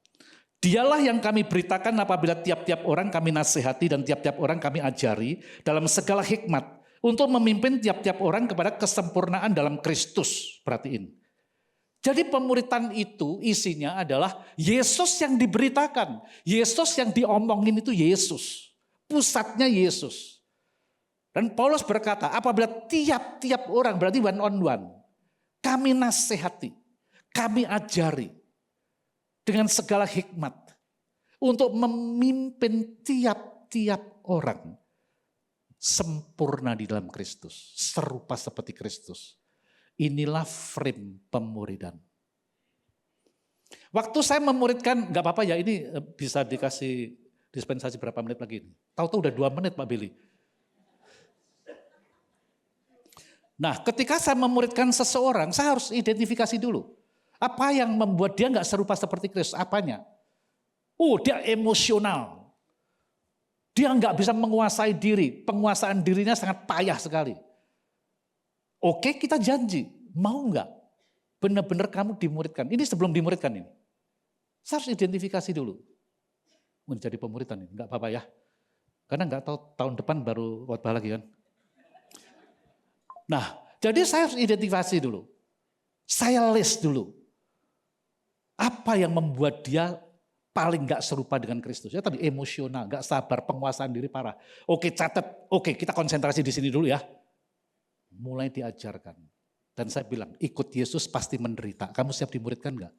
Speaker 1: Dialah yang kami beritakan apabila tiap-tiap orang kami nasihati dan tiap-tiap orang kami ajari dalam segala hikmat untuk memimpin tiap-tiap orang kepada kesempurnaan dalam Kristus. Perhatiin. Jadi pemuridan itu isinya adalah Yesus yang diberitakan. Yesus yang diomongin itu Yesus. Pusatnya Yesus. Dan Paulus berkata, apabila tiap-tiap orang, berarti one on one, kami nasihati, kami ajari dengan segala hikmat untuk memimpin tiap-tiap orang sempurna di dalam Kristus, serupa seperti Kristus. Inilah frame pemuridan. Waktu saya memuridkan, nggak apa-apa ya, ini bisa dikasih dispensasi berapa menit lagi. Tahu-tahu udah 2 menit Pak Billy. Nah, ketika saya memuridkan seseorang, saya harus identifikasi dulu. Apa yang membuat dia nggak serupa seperti Kristus? Apanya? Dia emosional. Dia nggak bisa menguasai diri. Penguasaan dirinya sangat payah sekali. Oke, kita janji. Mau nggak? Benar-benar kamu dimuridkan. Ini sebelum dimuridkan ini. Saya harus identifikasi dulu. Menjadi pemuridan ini. Nggak apa-apa ya. Karena nggak tahu tahun depan baru khotbah lagi kan. Nah, jadi saya harus identifikasi dulu. Saya list dulu. Apa yang membuat dia paling gak serupa dengan Kristus? Ya tadi emosional, gak sabar, penguasaan diri parah. Oke, catat. Oke, kita konsentrasi di sini dulu ya. Mulai diajarkan. Dan saya bilang, ikut Yesus pasti menderita. Kamu siap dimuridkan gak?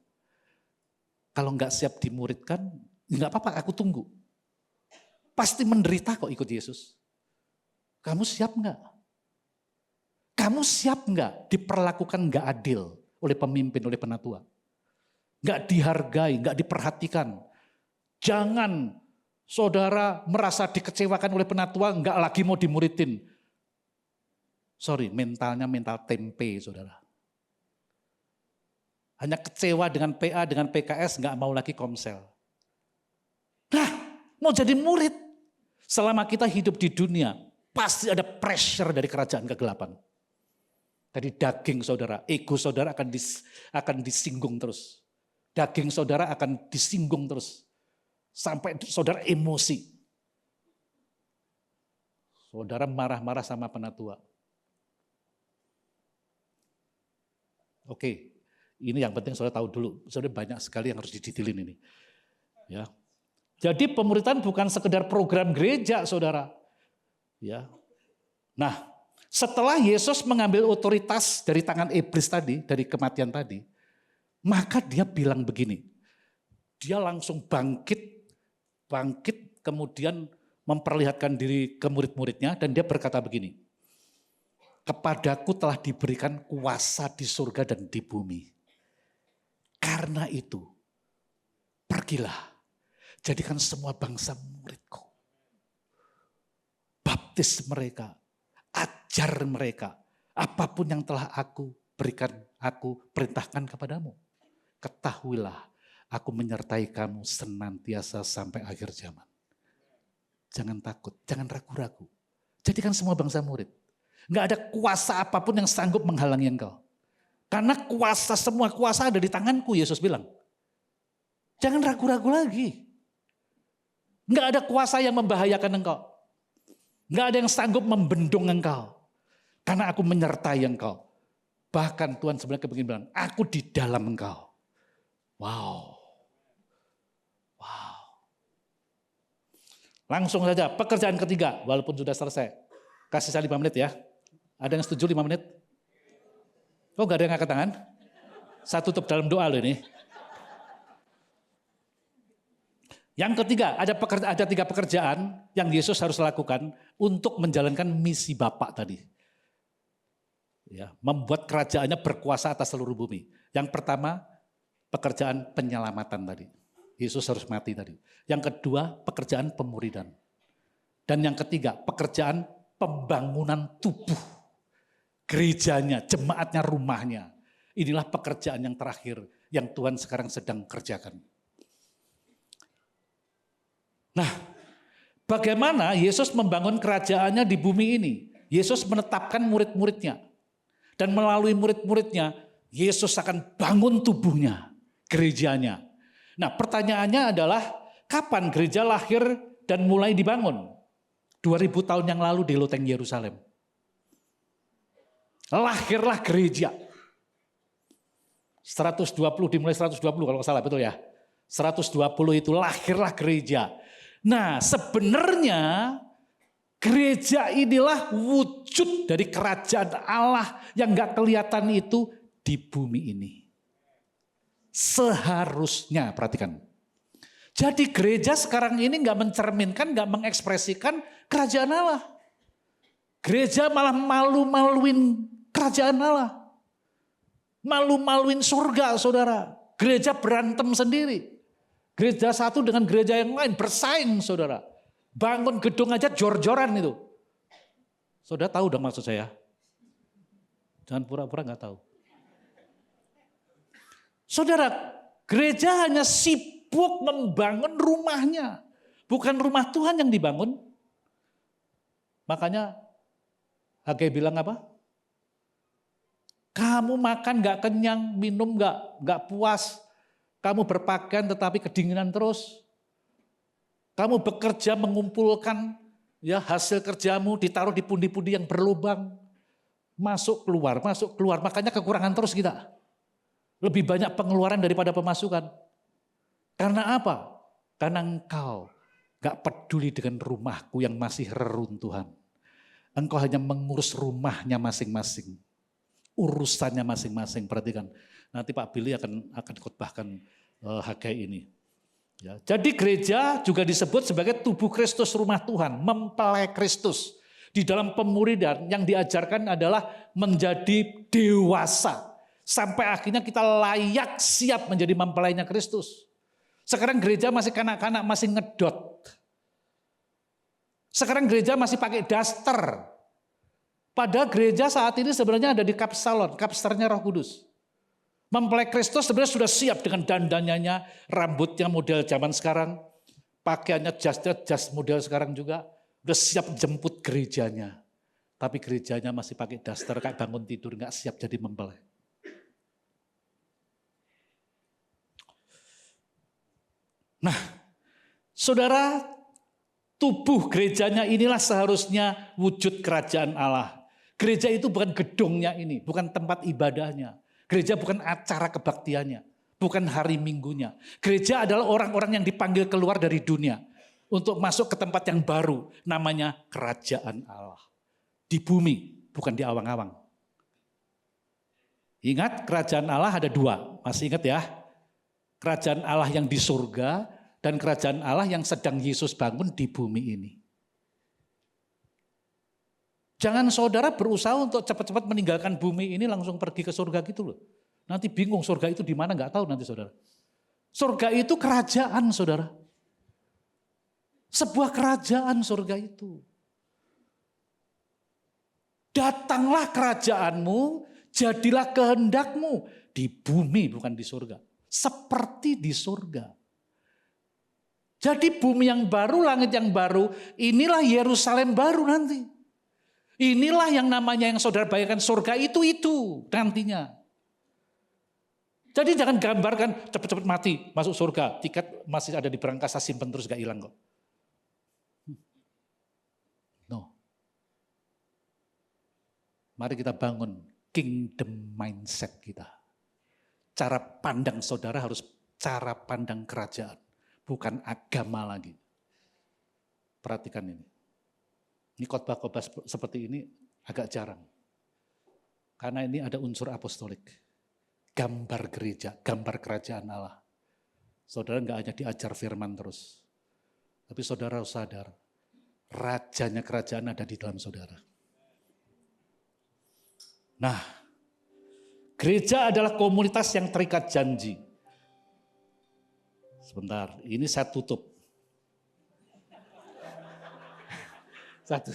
Speaker 1: Kalau gak siap dimuridkan, gak apa-apa, aku tunggu. Pasti menderita kok ikut Yesus. Kamu siap gak? Kamu siap gak diperlakukan gak adil oleh pemimpin, oleh penatua? Gak dihargai, gak diperhatikan. Jangan saudara merasa dikecewakan oleh penatua, gak lagi mau dimuridin. Sorry, mentalnya mental tempe saudara. Hanya kecewa dengan PA, dengan PKS, gak mau lagi komsel. Mau jadi murid. Selama kita hidup di dunia, pasti ada pressure dari kerajaan kegelapan. Dari daging saudara, ego saudara akan disinggung terus. Daging saudara akan disinggung terus. Sampai saudara emosi. Saudara marah-marah sama penatua. Oke, ini yang penting saudara tahu dulu. Saudara banyak sekali yang harus diditilin ini. Ya. Jadi pemuridan bukan sekedar program gereja, saudara. Ya. Nah, setelah Yesus mengambil otoritas dari tangan iblis tadi, dari kematian tadi, maka dia bilang begini. Dia langsung bangkit kemudian memperlihatkan diri ke murid-muridnya dan dia berkata begini. Kepadaku telah diberikan kuasa di surga dan di bumi. Karena itu, pergilah, jadikan semua bangsa muridku. Baptis mereka, ajar mereka, apapun yang telah aku perintahkan kepadamu. Ketahuilah, aku menyertai kamu senantiasa sampai akhir zaman. Jangan takut, jangan ragu-ragu. Jadikan semua bangsa murid. Enggak ada kuasa apapun yang sanggup menghalangi engkau. Karena semua kuasa ada di tanganku, Yesus bilang. Jangan ragu-ragu lagi. Enggak ada kuasa yang membahayakan engkau. Enggak ada yang sanggup membendung engkau. Karena aku menyertai engkau. Bahkan Tuhan sebenarnya begini bilang, aku di dalam engkau. Wow. Langsung saja, pekerjaan ketiga, walaupun sudah selesai. Kasih saya 5 menit ya. Ada yang setuju 5 menit? Oh gak ada yang angkat tangan? Saya tutup dalam doa loh ini. Yang ketiga, ada 3 pekerjaan yang Yesus harus lakukan untuk menjalankan misi Bapa tadi. Ya, membuat kerajaannya berkuasa atas seluruh bumi. Yang pertama, pekerjaan penyelamatan tadi. Yesus harus mati tadi. Yang kedua, pekerjaan pemuridan. Dan yang ketiga, pekerjaan pembangunan tubuh. Gerejanya, jemaatnya, rumahnya. Inilah pekerjaan yang terakhir yang Tuhan sekarang sedang kerjakan. Nah, bagaimana Yesus membangun kerajaannya di bumi ini? Yesus menetapkan murid-muridnya. Dan melalui murid-muridnya, Yesus akan bangun tubuhnya, gerejanya. Nah, pertanyaannya adalah, kapan gereja lahir dan mulai dibangun? 2000 tahun yang lalu di loteng Yerusalem. Lahirlah gereja. 120 dimulai 120 kalau nggak salah, betul ya? 120 itu lahirlah gereja. Nah, sebenarnya gereja inilah wujud dari kerajaan Allah yang nggak kelihatan itu di bumi ini. Seharusnya, perhatikan. Jadi gereja sekarang ini nggak mencerminkan, nggak mengekspresikan kerajaan Allah. Gereja malah malu-maluin kerajaan Allah. Malu-maluin surga, saudara. Gereja berantem sendiri. Gereja satu dengan gereja yang lain bersaing, saudara. Bangun gedung aja jor-joran itu. Saudara tahu dong maksud saya? Jangan pura-pura nggak tahu. Saudara, gereja hanya sibuk membangun rumahnya. Bukan rumah Tuhan yang dibangun. Makanya Hagai bilang apa? Kamu makan gak kenyang, minum gak puas. Kamu berpakaian tetapi kedinginan terus. Kamu bekerja mengumpulkan ya hasil kerjamu ditaruh di pundi-pundi yang berlubang. Masuk keluar. Makanya kekurangan terus kita. Lebih banyak pengeluaran daripada pemasukan. Karena apa? Karena engkau gak peduli dengan rumahku yang masih reruntuhan. Engkau hanya mengurus rumahnya masing-masing. Urusannya masing-masing, perhatikan. Nanti Pak Billy akan khotbahkan Hagai ini. Ya, jadi gereja juga disebut sebagai tubuh Kristus, rumah Tuhan, mempelai Kristus. Di dalam pemuridan yang diajarkan adalah menjadi dewasa. Sampai akhirnya kita layak siap menjadi mempelainya Kristus. Sekarang gereja masih kanak-kanak, masih ngedot. Sekarang gereja masih pakai daster. Padahal gereja saat ini sebenarnya ada di kapsalon, kapsternya Roh Kudus. Mempelai Kristus sebenarnya sudah siap dengan dandanannya, rambutnya model zaman sekarang. Pakaiannya jas model sekarang juga. Udah siap jemput gerejanya. Tapi gerejanya masih pakai daster kayak bangun tidur, gak siap jadi mempelai. Nah, saudara, tubuh gerejanya inilah seharusnya wujud kerajaan Allah. Gereja itu bukan gedungnya ini, bukan tempat ibadahnya. Gereja bukan acara kebaktiannya, bukan hari minggunya. Gereja adalah orang-orang yang dipanggil keluar dari dunia untuk masuk ke tempat yang baru, namanya kerajaan Allah. Di bumi, bukan di awang-awang. Ingat, kerajaan Allah ada dua, masih ingat ya? Kerajaan Allah yang di surga dan kerajaan Allah yang sedang Yesus bangun di bumi ini. Jangan saudara berusaha untuk cepat-cepat meninggalkan bumi ini langsung pergi ke surga gitu loh. Nanti bingung surga itu di mana, nggak tahu nanti saudara. Surga itu kerajaan saudara. Sebuah kerajaan surga itu. Datanglah kerajaanmu, jadilah kehendakmu di bumi bukan di surga. Seperti di surga. Jadi bumi yang baru, langit yang baru, inilah Yerusalem baru nanti. Inilah yang namanya yang saudara bayangkan surga itu nantinya. Jadi jangan gambarkan cepat-cepat mati, masuk surga, tiket masih ada di berangkasa, simpen terus gak hilang kok. No. Mari kita bangun kingdom mindset kita. Cara pandang saudara harus cara pandang kerajaan, bukan agama lagi. Perhatikan ini. Ini khotbah-khotbah seperti ini agak jarang. Karena ini ada unsur apostolik. Gambar gereja, gambar kerajaan Allah. Saudara nggak hanya diajar firman terus. Tapi saudara harus sadar, rajanya kerajaan ada di dalam saudara. Nah, gereja adalah komunitas yang terikat janji. Sebentar, ini saya tutup. Satu,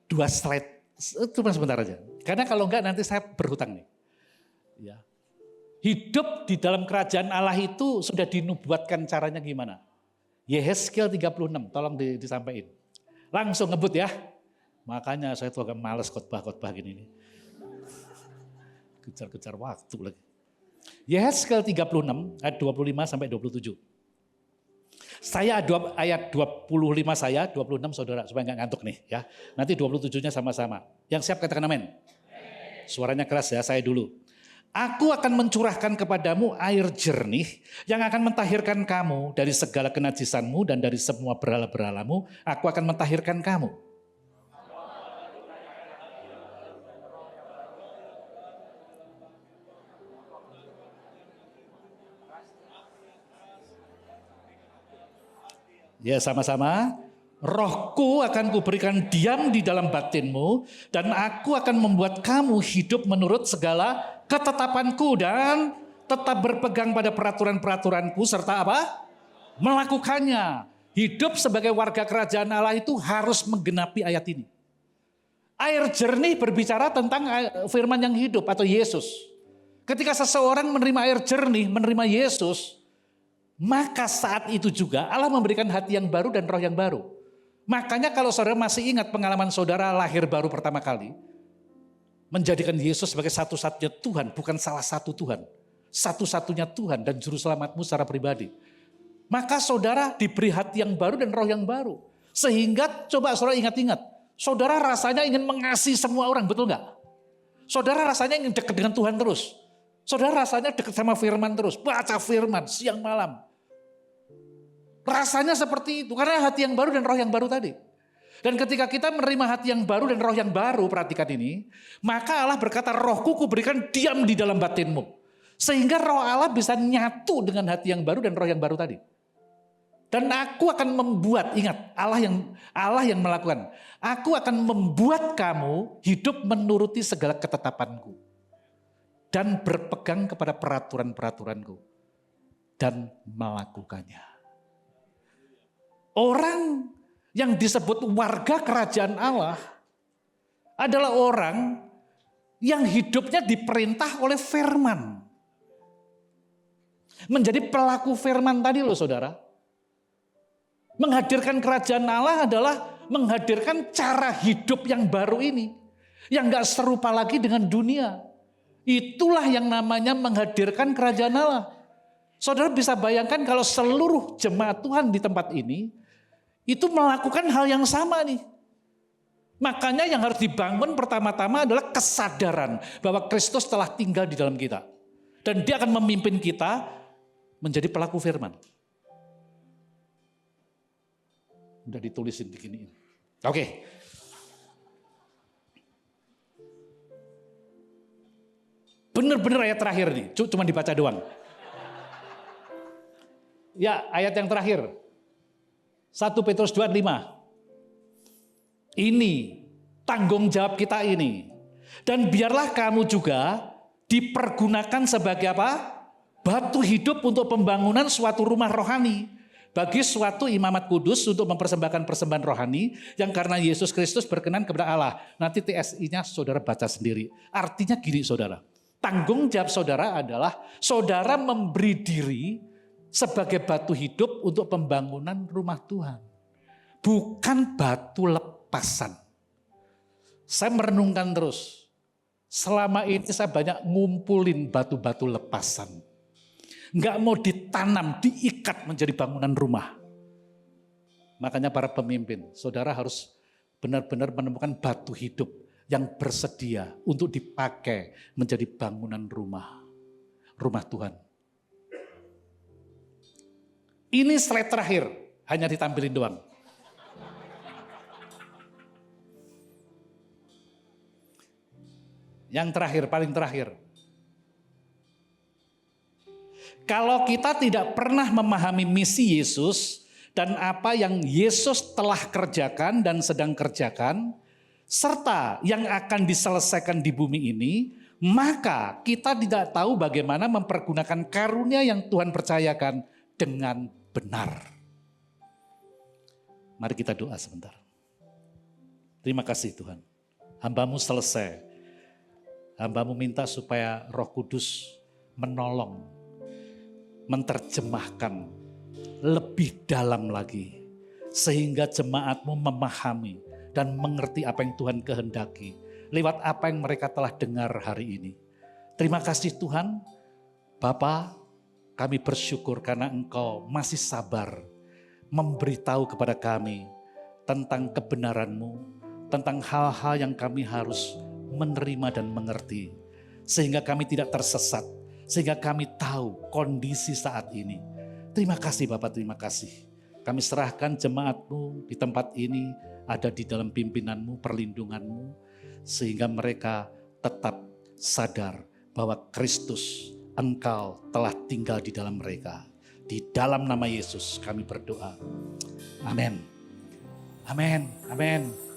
Speaker 1: dua slide, cuma sebentar aja. Karena kalau enggak nanti saya berhutang nih. Ya. Hidup di dalam kerajaan Allah itu sudah dinubuatkan caranya gimana? Yehezkiel 36, tolong disampaikan. Langsung ngebut ya. Makanya saya tuh agak males khotbah-khotbah gini nih. Kejar-kejar waktu lagi. Yehezkiel 36 ayat 25 sampai 27. Saya ayat 25 saya, 26 saudara, supaya nggak ngantuk nih ya. Nanti 27-nya sama-sama. Yang siap katakan amin. Suaranya keras ya, saya dulu. Aku akan mencurahkan kepadamu air jernih yang akan mentahirkan kamu dari segala kenajisanmu dan dari semua berhala-berhalamu. Aku akan mentahirkan kamu. Ya sama-sama, rohku akan kuberikan diam di dalam batinmu dan aku akan membuat kamu hidup menurut segala ketetapanku dan tetap berpegang pada peraturan-peraturanku serta apa? Melakukannya. Hidup sebagai warga kerajaan Allah itu harus menggenapi ayat ini. Air jernih berbicara tentang firman yang hidup atau Yesus. Ketika seseorang menerima air jernih, menerima Yesus, maka saat itu juga Allah memberikan hati yang baru dan roh yang baru. Makanya kalau saudara masih ingat pengalaman saudara lahir baru pertama kali, menjadikan Yesus sebagai satu-satunya Tuhan, bukan salah satu Tuhan. Satu-satunya Tuhan dan juru selamatmu secara pribadi. Maka saudara diberi hati yang baru dan roh yang baru. Sehingga coba saudara ingat-ingat, saudara rasanya ingin mengasihi semua orang, betul nggak? Saudara rasanya ingin dekat dengan Tuhan terus. Saudara rasanya dekat sama firman terus, baca firman siang malam. Rasanya seperti itu, karena hati yang baru dan roh yang baru tadi. Dan ketika kita menerima hati yang baru dan roh yang baru, perhatikan ini, maka Allah berkata, rohku kuberikan diam di dalam batinmu. Sehingga roh Allah bisa nyatu dengan hati yang baru dan roh yang baru tadi. Dan aku akan membuat, ingat, Allah yang melakukan. Aku akan membuat kamu hidup menuruti segala ketetapanku. Dan berpegang kepada peraturan-peraturanku. Dan melakukannya. Orang yang disebut warga kerajaan Allah adalah orang yang hidupnya diperintah oleh firman. Menjadi pelaku firman tadi loh saudara. Menghadirkan kerajaan Allah adalah menghadirkan cara hidup yang baru ini. Yang gak serupa lagi dengan dunia. Itulah yang namanya menghadirkan kerajaan Allah. Saudara bisa bayangkan kalau seluruh jemaat Tuhan di tempat ini, itu melakukan hal yang sama nih. Makanya yang harus dibangun pertama-tama adalah kesadaran bahwa Kristus telah tinggal di dalam kita. Dan dia akan memimpin kita menjadi pelaku firman. Udah ditulisin begini. Oke. Benar-benar ayat terakhir nih, cuma dibaca doang. Ya, ayat yang terakhir. 1 Petrus 2:5. Ini tanggung jawab kita ini. Dan biarlah kamu juga dipergunakan sebagai apa? Batu hidup untuk pembangunan suatu rumah rohani. Bagi suatu imamat kudus untuk mempersembahkan persembahan rohani yang karena Yesus Kristus berkenan kepada Allah. Nanti TSI-nya saudara baca sendiri. Artinya gini saudara. Tanggung jawab saudara adalah saudara memberi diri sebagai batu hidup untuk pembangunan rumah Tuhan. Bukan batu lepasan. Saya merenungkan terus. Selama ini saya banyak ngumpulin batu-batu lepasan. Nggak mau ditanam, diikat menjadi bangunan rumah. Makanya para pemimpin, saudara harus benar-benar menemukan batu hidup yang bersedia untuk dipakai menjadi bangunan rumah Tuhan. Ini slide terakhir, hanya ditampilin doang. Yang terakhir, paling terakhir. Kalau kita tidak pernah memahami misi Yesus dan apa yang Yesus telah kerjakan dan sedang kerjakan, serta yang akan diselesaikan di bumi ini, maka kita tidak tahu bagaimana mempergunakan karunia yang Tuhan percayakan dengan benar. Mari kita doa sebentar. Terima kasih Tuhan. Hamba-Mu selesai. Hamba-Mu minta supaya Roh Kudus menolong, menerjemahkan lebih dalam lagi. Sehingga jemaat-Mu memahami dan mengerti apa yang Tuhan kehendaki. Lewat apa yang mereka telah dengar hari ini. Terima kasih Tuhan. Bapa, kami bersyukur karena Engkau masih sabar memberitahu kepada kami tentang kebenaran-Mu, tentang hal-hal yang kami harus menerima dan mengerti. Sehingga kami tidak tersesat, sehingga kami tahu kondisi saat ini. Terima kasih Bapak, terima kasih. Kami serahkan jemaat-Mu di tempat ini, ada di dalam pimpinan-Mu, perlindungan-Mu, sehingga mereka tetap sadar bahwa Kristus, Engkau telah tinggal di dalam mereka. Di dalam nama Yesus kami berdoa. Amin. Amin. Amin.